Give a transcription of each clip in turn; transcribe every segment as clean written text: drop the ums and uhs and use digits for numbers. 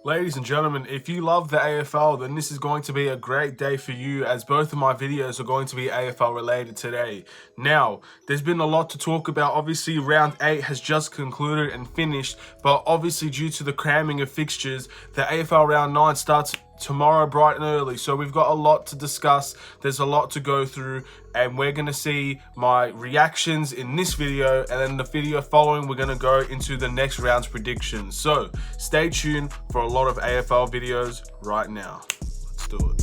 Ladies and gentlemen, if you love the AFL, then this is going to be a great day for you, as both of my videos are going to be AFL related today. Now, there's been a lot to talk about. Obviously, round 8 has just concluded and finished, but obviously due to the cramming of fixtures, the AFL round 9 starts tomorrow bright and early, so we've got a lot to discuss. There's a lot to go through, and we're going to see my reactions in this video, and then the video following we're going to go into the next round's predictions. So stay tuned for a lot of AFL videos right now. Let's do it.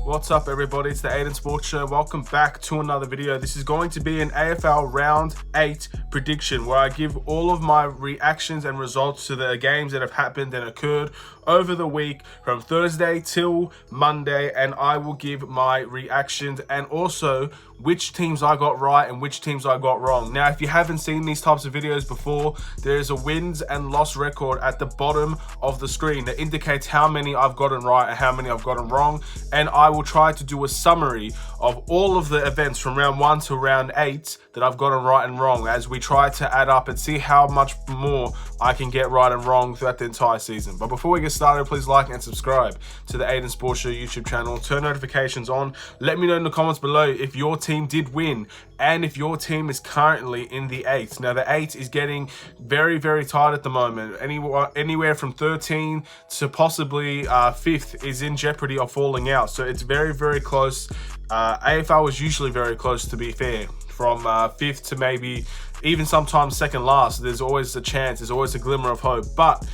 What's up, everybody? It's the Aidan Sports Show. Welcome back to another video. This is going to be an AFL round 8 prediction where I give all of my reactions and results to the games that have happened and occurred over the week from Thursday till Monday, and I will give my reactions and also which teams I got right and which teams I got wrong. Now, if you haven't seen these types of videos before, there is a wins and loss record at the bottom of the screen that indicates how many I've gotten right and how many I've gotten wrong, and I will try to do a summary of all of the events from round 1 to round 8 that I've gotten right and wrong, as we try to add up and see how much more I can get right and wrong throughout the entire season. But before we get started, please like and subscribe to the Aidan Sports Show YouTube channel. Turn notifications on. Let me know in the comments below if your team did win and if your team is currently in the 8. Now, the 8 is getting very, very tight at the moment. Anywhere from 13 to possibly 5th is in jeopardy of falling out. So it's very, very close. AFL is usually very close, to be fair. From 5th to maybe even sometimes second last, there's always a chance, there's always a glimmer of hope. But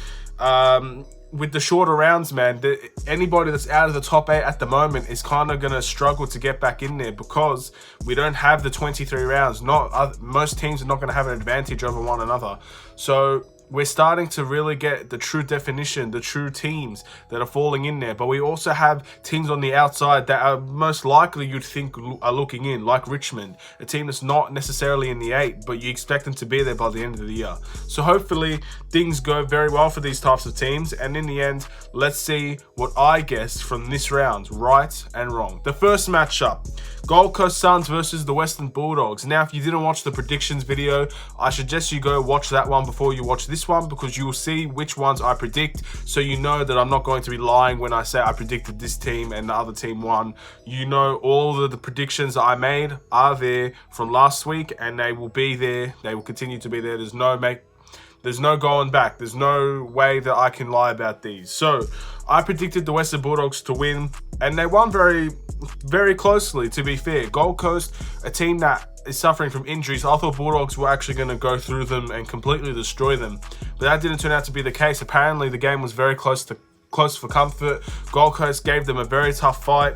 with the shorter rounds, man, anybody that's out of the top 8 at the moment is kind of going to struggle to get back in there because we don't have the 23 rounds. Most teams are not going to have an advantage over one another. So we're starting to really get the true definition, the true teams that are falling in there. But we also have teams on the outside that are most likely you'd think are looking in, like Richmond, a team that's not necessarily in the 8, but you expect them to be there by the end of the year. So hopefully things go very well for these types of teams. And in the end, let's see what I guessed from this round, right and wrong. The first matchup, Gold Coast Suns versus the Western Bulldogs. Now, if you didn't watch the predictions video, I suggest you go watch that one before you watch this one, because you will see which ones I predict, so you know that I'm not going to be lying when I say I predicted this team and the other team won. You know, all of the predictions that I made are there from last week, and they will be there. They will continue to be there. There's no going back. There's no way that I can lie about these. So I predicted the Western Bulldogs to win, and they won very, very closely, to be fair. Gold Coast, a team that is suffering from injuries. I thought Bulldogs were actually going to go through them and completely destroy them, but that didn't turn out to be the case. Apparently the game was very close for comfort. Gold Coast gave them a very tough fight.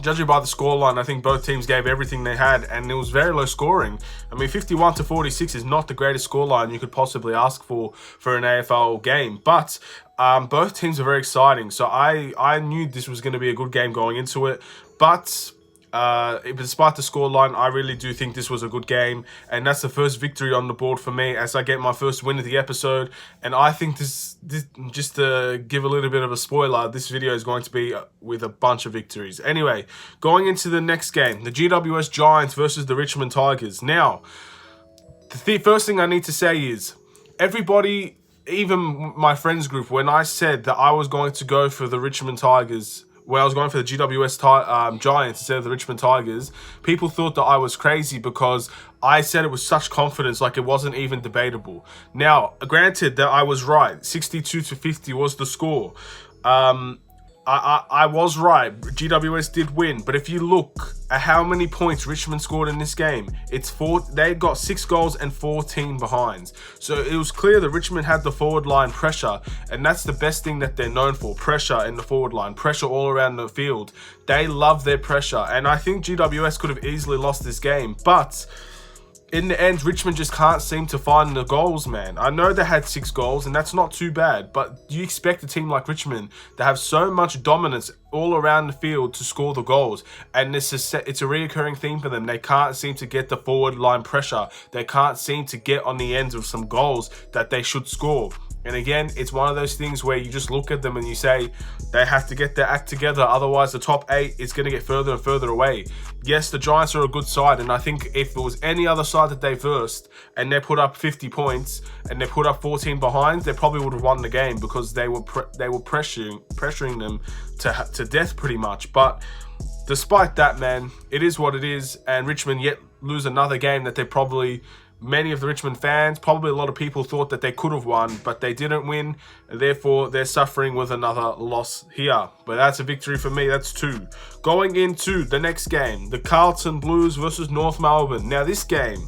Judging by the scoreline, I think both teams gave everything they had, and it was very low scoring. I mean, 51-46 is not the greatest scoreline you could possibly ask for an AFL game, but both teams are very exciting. So I knew this was going to be a good game going into it, but despite the scoreline, I really do think this was a good game, and that's the first victory on the board for me as I get my first win of the episode. And I think this just to give a little bit of a spoiler, this video is going to be with a bunch of victories. Anyway, going into the next game, the GWS Giants versus the Richmond Tigers. Now, the first thing I need to say is everybody, even my friends group, when I said that I was going to go for the Richmond Tigers, when I was going for the GWS Giants instead of the Richmond Tigers, people thought that I was crazy because I said it with such confidence, like it wasn't even debatable. Now, granted that I was right, 62-50 was the score. I was right. GWS did win, but if you look at how many points Richmond scored in this game, they got 6 goals and 14 behinds. So it was clear that Richmond had the forward line pressure, and that's the best thing that they're known for, pressure in the forward line, pressure all around the field. They love their pressure, and I think GWS could have easily lost this game, but in the end, Richmond just can't seem to find the goals, man. I know they had 6 goals, and that's not too bad, but you expect a team like Richmond to have so much dominance all around the field to score the goals, and it's a reoccurring theme for them. They can't seem to get the forward line pressure. They can't seem to get on the ends of some goals that they should score. And again, it's one of those things where you just look at them and you say they have to get their act together. Otherwise, the top 8 is going to get further and further away. Yes, the Giants are a good side. And I think if it was any other side that they versed and they put up 50 points and they put up 14 behind, they probably would have won the game because they were pressuring them to death pretty much. But despite that, man, it is what it is. And Richmond yet lose another game that they probably... Many of the Richmond fans, probably a lot of people thought that they could have won, but they didn't win. Therefore, they're suffering with another loss here. But that's a victory for me. That's 2. Going into the next game, the Carlton Blues versus North Melbourne. Now, this game...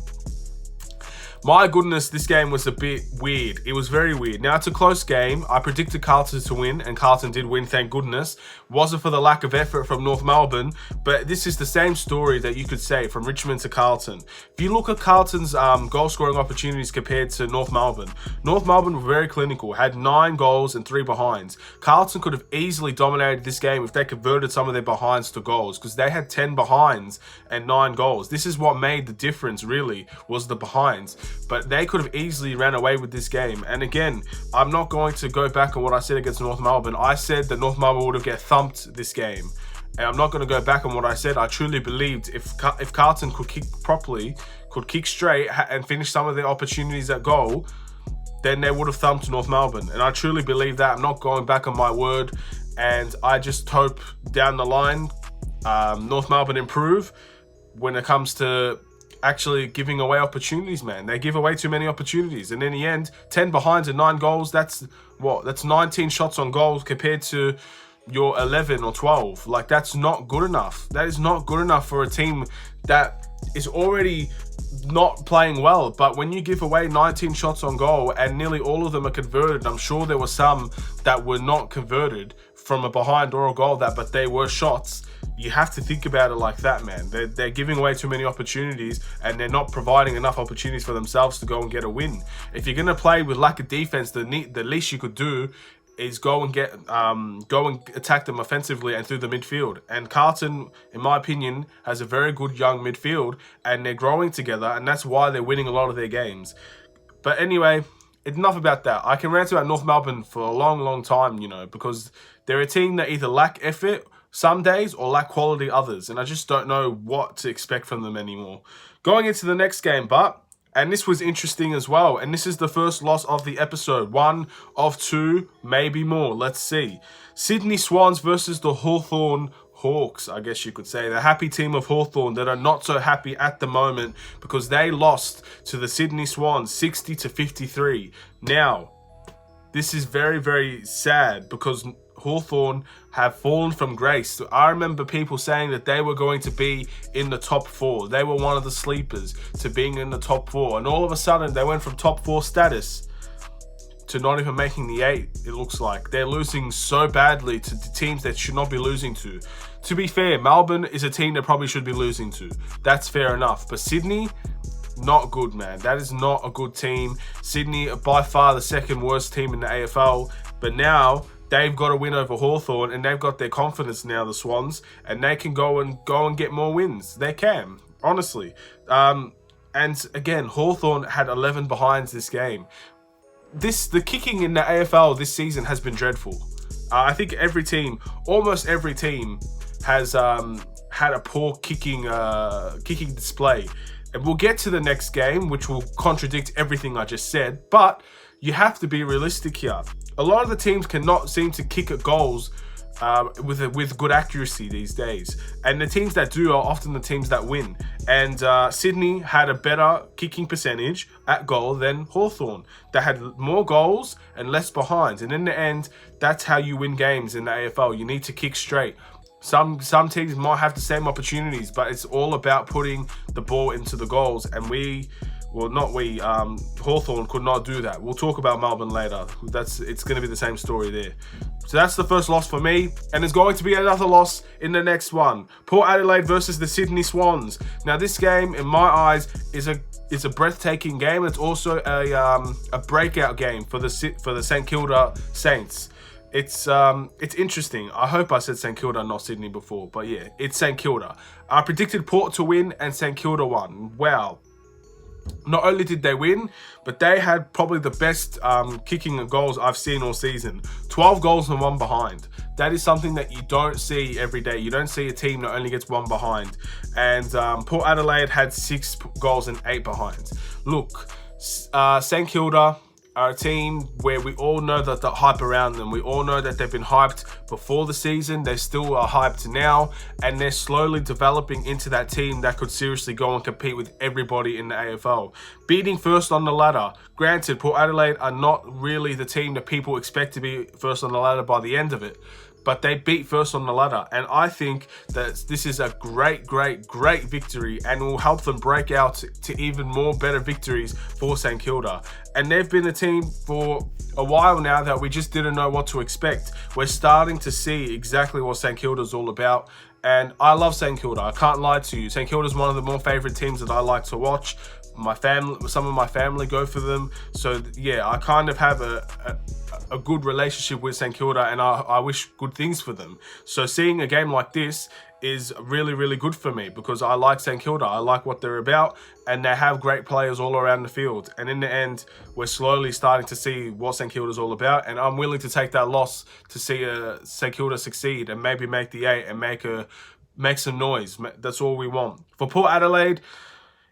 My goodness, this game was a bit weird. It was very weird. Now, it's a close game. I predicted Carlton to win, and Carlton did win, thank goodness. Wasn't for the lack of effort from North Melbourne, but this is the same story that you could say from Richmond to Carlton. If you look at Carlton's goal-scoring opportunities compared to North Melbourne were very clinical, had 9 goals and 3 behinds. Carlton could have easily dominated this game if they converted some of their behinds to goals, because they had 10 behinds and 9 goals. This is what made the difference, really, was the behinds. But they could have easily ran away with this game. And again, I'm not going to go back on what I said against North Melbourne. I said that North Melbourne would have get thumped this game. And I'm not going to go back on what I said. I truly believed if Carlton could kick properly, could kick straight and finish some of their opportunities at goal, then they would have thumped North Melbourne. And I truly believe that. I'm not going back on my word. And I just hope down the line, North Melbourne improve when it comes to actually giving away opportunities, man. They give away too many opportunities, and in the end, 10 behinds and 9 goals, that's 19 shots on goal compared to your 11 or 12. Like, that's not good enough. That is not good enough for a team that is already not playing well. But when you give away 19 shots on goal and nearly all of them are converted, I'm sure there were some that were not converted from a behind or a goal, but they were shots. You have to think about it like that, man. They're giving away too many opportunities, and they're not providing enough opportunities for themselves to go and get a win. If you're going to play with lack of defense, the least you could do is go and attack them offensively and through the midfield. And Carlton, in my opinion, has a very good young midfield, and they're growing together, and that's why they're winning a lot of their games. But anyway, enough about that. I can rant about North Melbourne for a long, long time, because they're a team that either lack effort some days or lack quality others, and I just don't know what to expect from them anymore. Going into the next game, and this was interesting as well, and this is the first loss of the episode. 1 of 2, maybe more. Let's see. Sydney Swans versus the Hawthorn Hawks, I guess you could say. The happy team of Hawthorn that are not so happy at the moment because they lost to the Sydney Swans 60-53. Now, this is very, very sad because Hawthorn have fallen from grace. I remember people saying that they were going to be in the top 4. They were one of the sleepers to being in the top 4. And all of a sudden, they went from top 4 status to not even making the 8, it looks like. They're losing so badly to the teams that should not be losing to. To be fair, Melbourne is a team that probably should be losing to. That's fair enough. But Sydney, not good, man. That is not a good team. Sydney are by far the second worst team in the AFL. But now they've got a win over Hawthorn, and they've got their confidence now, the Swans, and they can go and get more wins. They can, honestly. And again, Hawthorn had 11 behinds this game. The kicking in the AFL this season has been dreadful. I think almost every team has had a poor kicking display. And we'll get to the next game, which will contradict everything I just said, but you have to be realistic here. A lot of the teams cannot seem to kick at goals with good accuracy these days. And the teams that do are often the teams that win. And Sydney had a better kicking percentage at goal than Hawthorn. They had more goals and less behinds. And in the end, that's how you win games in the AFL. You need to kick straight. Some teams might have the same opportunities, but it's all about putting the ball into the goals. And Hawthorn could not do that. We'll talk about Melbourne later. It's going to be the same story there. So that's the first loss for me, and there's going to be another loss in the next one. Port Adelaide versus the Sydney Swans. Now, this game, in my eyes, is a breathtaking game. It's also a breakout game for the St Kilda Saints. It's interesting. I hope I said St Kilda, not Sydney before, but yeah, it's St Kilda. I predicted Port to win, and St Kilda won. Wow. not only did they win, but they had probably the best kicking of goals I've seen all season. 12 goals and 1 behind. That is something that you don't see every day. You don't see a team that only gets 1 behind. And Port Adelaide had 6 goals and 8 behind. Look, St Kilda are a team where we all know that the hype around them. We all know that they've been hyped before the season. They still are hyped now, and they're slowly developing into that team that could seriously go and compete with everybody in the AFL. Beating first on the ladder. Granted, Port Adelaide are not really the team that people expect to be first on the ladder by the end of it, but they beat first on the ladder. And I think that this is a great victory and will help them break out to even more better victories for St Kilda. And they've been a team for a while now that we just didn't know what to expect. We're starting to see exactly what St Kilda's all about. And I love St Kilda. I can't lie to you. St Kilda's one of the more favourite teams that I like to watch. Some of my family go for them. So yeah, I kind of have a good relationship with St Kilda, and I wish good things for them. So seeing a game like this is really good for me because I like St Kilda. I like what they're about, and they have great players all around the field. And in the end, we're slowly starting to see what St Kilda's all about, and I'm willing to take that loss to see St Kilda succeed and maybe make the 8 and make some noise. That's all we want. For Port Adelaide,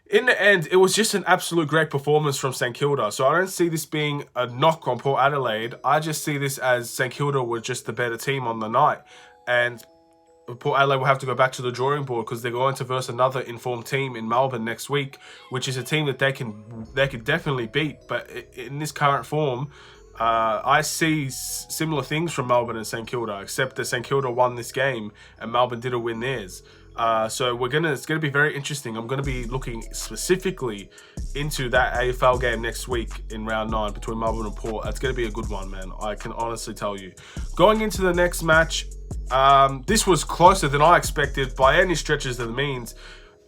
in the end, it was just an absolute great performance from St Kilda. So I don't see this being a knock on Port Adelaide. I just see this as St Kilda were just the better team on the night. And Port Adelaide will have to go back to the drawing board because they're going to verse another informed team in Melbourne next week, which is a team that they could definitely beat. But in this current form, I see similar things from Melbourne and St Kilda, except that St Kilda won this game and Melbourne didn't win theirs. So it's gonna be very interesting. I'm gonna be looking specifically into that AFL game next week in round 9 between Melbourne and Port. That's gonna be a good one, man. I can honestly tell you. Going into the next match, this was closer than I expected by any stretches of the means.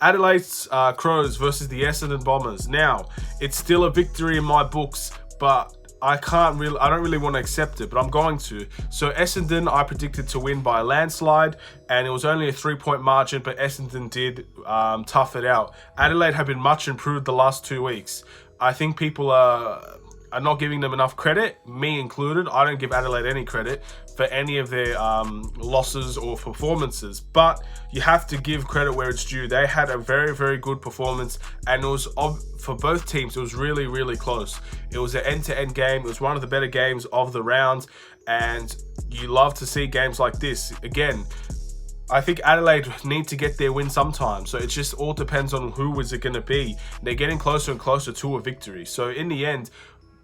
Adelaide's Crows versus the Essendon Bombers. Now, it's still a victory in my books, but I don't really want to accept it, but I'm going to. So Essendon, I predicted to win by a landslide, and it was only a 3-point margin, but Essendon did tough it out. Adelaide have been much improved the last 2 weeks. I think people are not giving them enough credit, me included. I don't give Adelaide any credit for any of their losses or performances, but you have to give credit where it's due. They had a very good performance, and it was for both teams. It was really close. It was an end-to-end game. It was one of the better games of the round, and you love to see games like this. Again, I think Adelaide need to get their win sometime, so it just all depends on who is it going to be. They're getting closer and closer to a victory. So in the end,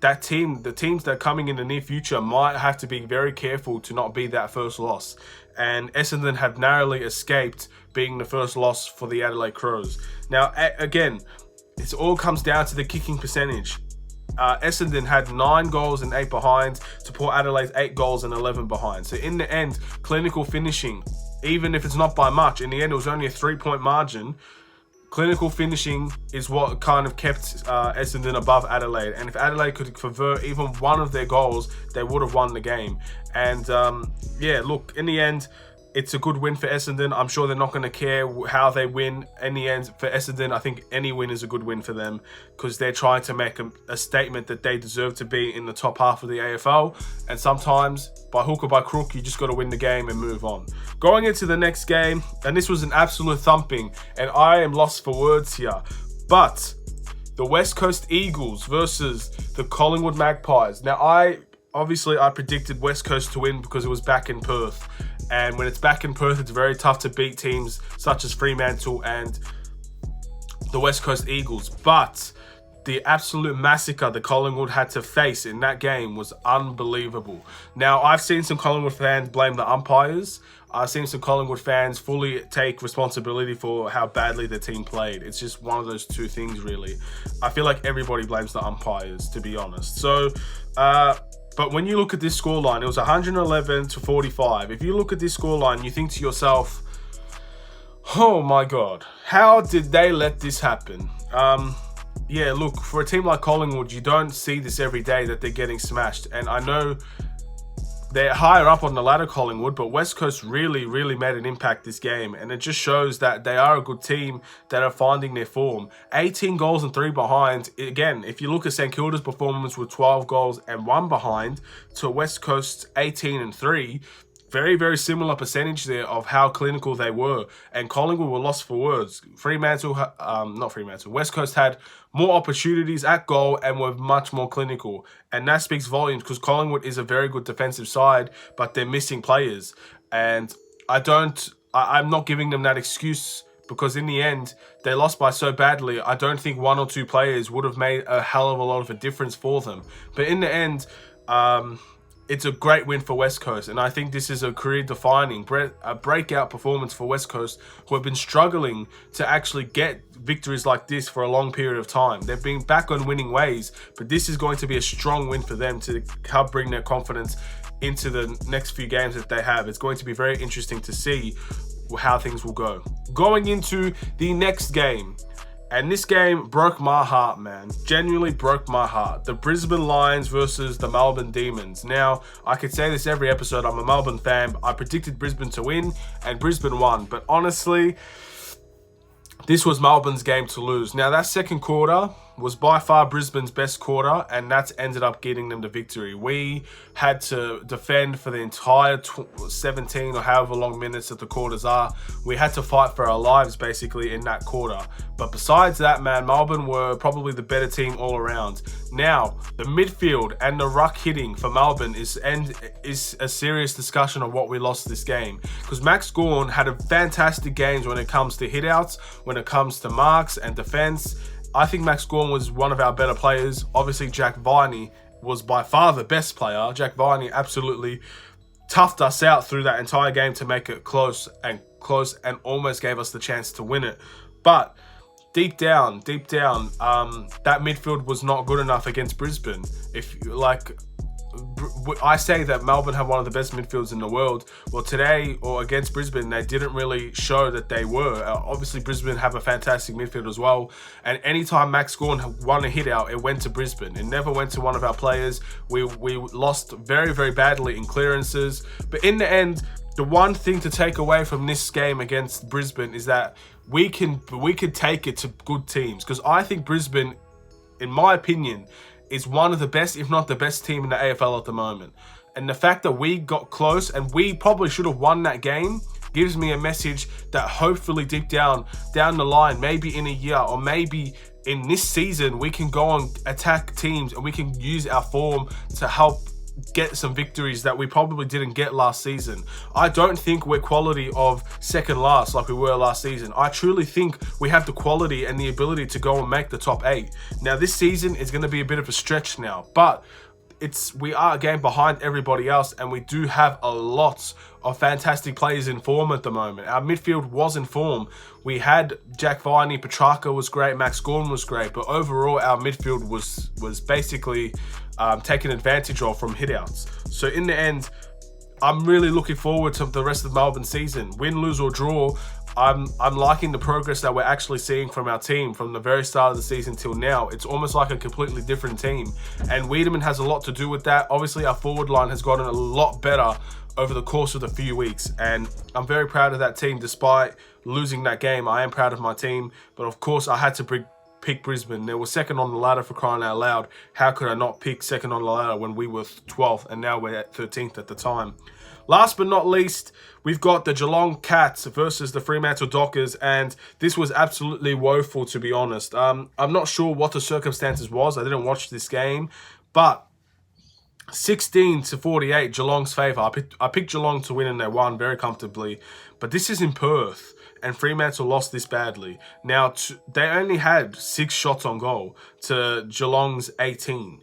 the teams that are coming in the near future might have to be very careful to not be that first loss. And Essendon have narrowly escaped being the first loss for the Adelaide Crows. Now, again, it all comes down to the kicking percentage. Essendon had 9 goals and 8 behind to Port Adelaide's 8 goals and 11 behind. So in the end, clinical finishing, even if it's not by much, in the end it was only a 3-point margin. Clinical finishing is what kind of kept Essendon above Adelaide. And if Adelaide could convert even one of their goals, they would have won the game. And yeah, look, in the end, it's a good win for Essendon. I'm sure they're not going to care how they win. In the end, for Essendon, I think any win is a good win for them because they're trying to make a statement that they deserve to be in the top half of the AFL. And sometimes, by hook or by crook, you just got to win the game and move on. Going into the next game, and this was an absolute thumping, and I am lost for words here, but the West Coast Eagles versus the Collingwood Magpies. Now, I predicted West Coast to win because it was back in Perth. And when it's back in Perth, it's very tough to beat teams such as Fremantle and the West Coast Eagles. But the absolute massacre that Collingwood had to face in that game was unbelievable. Now, I've seen some Collingwood fans blame the umpires. I've seen some Collingwood fans fully take responsibility for how badly their team played. It's just one of those two things, really. I feel like everybody blames the umpires, to be honest. So, but when you look at this scoreline, it was 111-45. If you look at this scoreline, you think to yourself, oh my God, how did they let this happen? Yeah, look, for a team like Collingwood, you don't see this every day that they're getting smashed. And I know they're higher up on the ladder, Collingwood, but West Coast really made an impact this game. And it just shows that they are a good team that are finding their form. 18 goals and 3 behind. Again, if you look at St Kilda's performance with 12 goals and 1 behind to West Coast's 18 and 3, very similar percentage there of how clinical they were. And Collingwood were lost for words. West Coast had more opportunities at goal and were much more clinical. And that speaks volumes because Collingwood is a very good defensive side, but they're missing players. And I'm not giving them that excuse because in the end, they lost by so badly. I don't think 1 or 2 players would have made a hell of a lot of a difference for them. But in the end, it's a great win for West Coast, and I think this is a career-defining, a breakout performance for West Coast, who have been struggling to actually get victories like this for a long period of time. They've been back on winning ways, but this is going to be a strong win for them to help bring their confidence into the next few games that they have. It's going to be very interesting to see how things will go. Going into the next game, and this game broke my heart, man. Genuinely broke my heart. The Brisbane Lions versus the Melbourne Demons. Now, I could say this every episode. I'm a Melbourne fan. I predicted Brisbane to win, and Brisbane won. But honestly, this was Melbourne's game to lose. Now, that second quarter was by far Brisbane's best quarter, and that's ended up getting them the victory. We had to defend for the entire 17 or however long minutes that the quarters are. We had to fight for our lives, basically, in that quarter. But besides that, man, Melbourne were probably the better team all around. Now, the midfield and the ruck hitting for Melbourne is a serious discussion of what we lost this game. Because Max Gawn had a fantastic games when it comes to hitouts, when it comes to marks and defense. I think Max Gawn was one of our better players. Obviously, Jack Viney was by far the best player. Jack Viney absolutely toughed us out through that entire game to make it close and almost gave us the chance to win it. But deep down, that midfield was not good enough against Brisbane. I say that Melbourne have one of the best midfields in the world. Well, today or against Brisbane, they didn't really show that they were. Obviously, Brisbane have a fantastic midfield as well. And anytime Max Gawn won a hit out, it went to Brisbane. It never went to one of our players. We lost very badly in clearances. But in the end, the one thing to take away from this game against Brisbane is that we can take it to good teams. Because I think Brisbane, in my opinion, is one of the best, if not the best team in the AFL at the moment. And the fact that we got close and we probably should have won that game gives me a message that hopefully deep down the line, maybe in a year or maybe in this season, we can go and attack teams and we can use our form to help get some victories that we probably didn't get last season. I don't think we're quality of second last like we were last season. I truly think we have the quality and the ability to go and make the top 8. Now, this season is going to be a bit of a stretch now, but we are a game behind everybody else, and we do have a lot of fantastic players in form at the moment. Our midfield was in form. We had Jack Viney, Petrarca was great, Max Gawn was great, but overall our midfield was basically taken advantage of from hitouts. So in the end, I'm really looking forward to the rest of the Melbourne season. Win, lose or draw, I'm liking the progress that we're actually seeing from our team from the very start of the season till now. It's almost like a completely different team, and Wiedemann has a lot to do with that. Obviously, our forward line has gotten a lot better over the course of the few weeks, and I'm very proud of that team. Despite losing that game, I am proud of my team, but of course I had to pick Brisbane. They were second on the ladder, for crying out loud. How could I not pick second on the ladder when we were 12th and now we're at 13th at the time? Last but not least, we've got the Geelong Cats versus the Fremantle Dockers, and this was absolutely woeful, to be honest. I'm not sure what the circumstances was. I didn't watch this game, but 16-48, Geelong's favour. I picked Geelong to win and they won very comfortably, but this is in Perth, and Fremantle lost this badly. Now, they only had 6 shots on goal to Geelong's 18.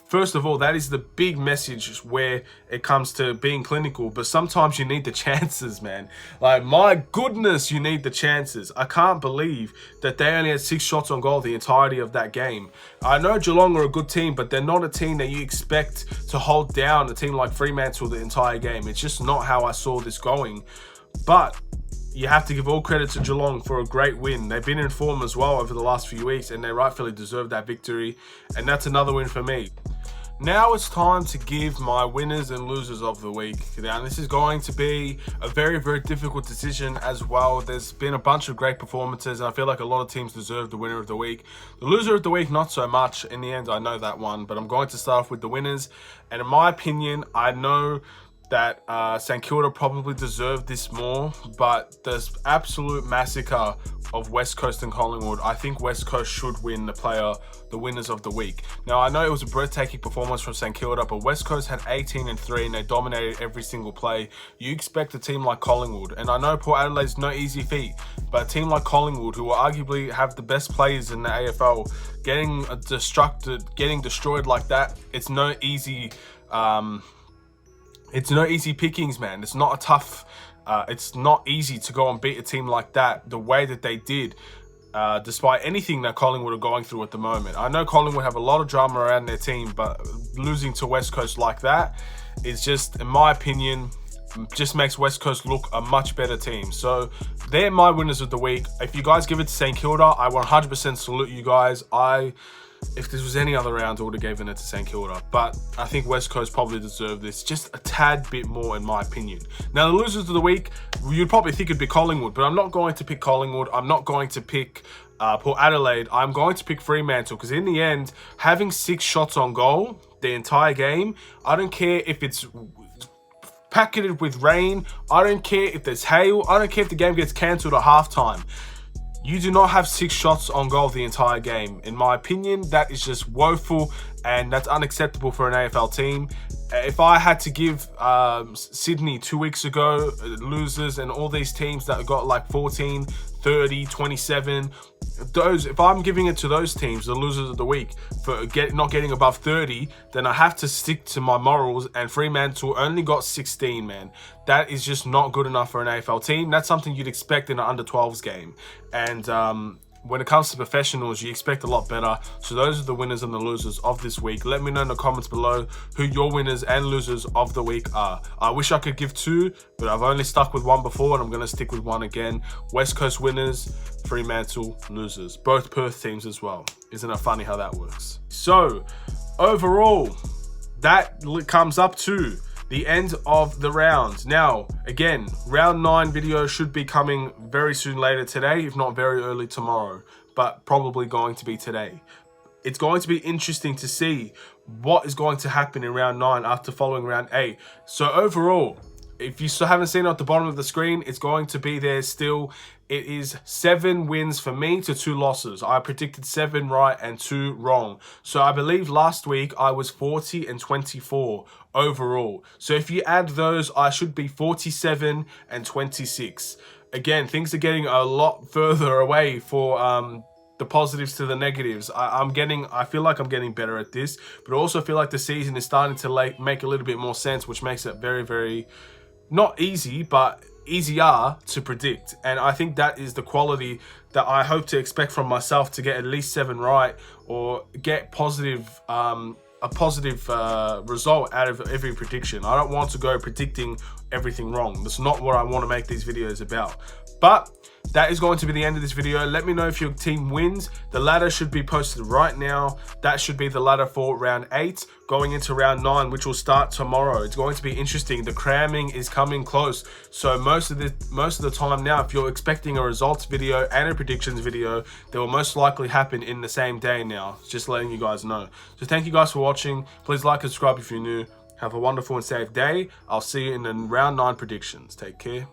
First of all, that is the big message where it comes to being clinical, but sometimes you need the chances, man. Like, my goodness, you need the chances. I can't believe that they only had 6 shots on goal the entirety of that game. I know Geelong are a good team, but they're not a team that you expect to hold down a team like Fremantle the entire game. It's just not how I saw this going. But you have to give all credit to Geelong for a great win. They've been in form as well over the last few weeks, and they rightfully deserve that victory, and that's another win for me. Now it's time to give my winners and losers of the week. Now, this is going to be a very, very difficult decision as well. There's been a bunch of great performances, and I feel like a lot of teams deserve the winner of the week. The loser of the week, not so much. In the end, I know that one, but I'm going to start off with the winners. And in my opinion, I know that St Kilda probably deserved this more, but the absolute massacre of West Coast and Collingwood, I think West Coast should win the winners of the week. Now, I know it was a breathtaking performance from St Kilda, but West Coast had 18-3 and they dominated every single play. You expect a team like Collingwood, and I know Port Adelaide's no easy feat, but a team like Collingwood, who will arguably have the best players in the AFL, getting destroyed like that, it's no easy pickings, man. It's not a tough, it's not easy to go and beat a team like that the way that they did, despite anything that Collingwood are going through at the moment. I know Collingwood have a lot of drama around their team, but losing to West Coast like that is just, in my opinion, just makes West Coast look a much better team. So they're my winners of the week. If you guys give it to St Kilda, I 100% salute you guys. If this was any other round, I would have given it to St Kilda. But I think West Coast probably deserved this just a tad bit more, in my opinion. Now, the losers of the week, you'd probably think it'd be Collingwood, but I'm not going to pick Collingwood. I'm not going to pick Port Adelaide. I'm going to pick Fremantle, because in the end, having 6 shots on goal the entire game, I don't care if it's packeted with rain. I don't care if there's hail. I don't care if the game gets cancelled at halftime. You do not have 6 shots on goal the entire game. In my opinion, that is just woeful, and that's unacceptable for an AFL team. If I had to give Sydney 2 weeks ago, losers, and all these teams that got like 14, 30, 27, if I'm giving it to those teams, the losers of the week, for not getting above 30, then I have to stick to my morals, and Fremantle only got 16, man. That is just not good enough for an AFL team. That's something you'd expect in an under-12s game. And when it comes to professionals, you expect a lot better. So those are the winners and the losers of this week. Let me know in the comments below who your winners and losers of the week are. I wish I could give 2, but I've only stuck with 1 before, and I'm going to stick with 1 again. West Coast winners, Fremantle losers. Both Perth teams as well. Isn't it funny how that works? So overall, that comes up to the end of the round. Now, again, round 9 video should be coming very soon later today, if not very early tomorrow, but probably going to be today. It's going to be interesting to see what is going to happen in round 9 after following round 8. So overall, if you still haven't seen it at the bottom of the screen, it's going to be there still. It is 7 wins for me to 2 losses. I predicted 7 right and 2 wrong. So I believe last week I was 40-24 overall. So if you add those, I should be 47-26. Again, things are getting a lot further away for the positives to the negatives. I feel like I'm getting better at this, but I also feel like the season is starting to make a little bit more sense, which makes it very, very not easy, but easier to predict. And I think that is the quality that I hope to expect from myself, to get at least 7 right, or get a positive result out of every prediction. I don't want to go predicting everything wrong. That's not what I want to make these videos about. But that is going to be the end of this video. Let me know if your team wins. The ladder should be posted right now. That should be the ladder for round 8 going into round 9, which will start tomorrow. It's going to be interesting. The cramming is coming close. So most of the time now, if you're expecting a results video and a predictions video, they will most likely happen in the same day now. Just letting you guys know. So thank you guys for watching. Please like and subscribe if you're new. Have a wonderful and safe day. I'll see you in the round 9 predictions. Take care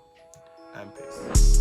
and peace.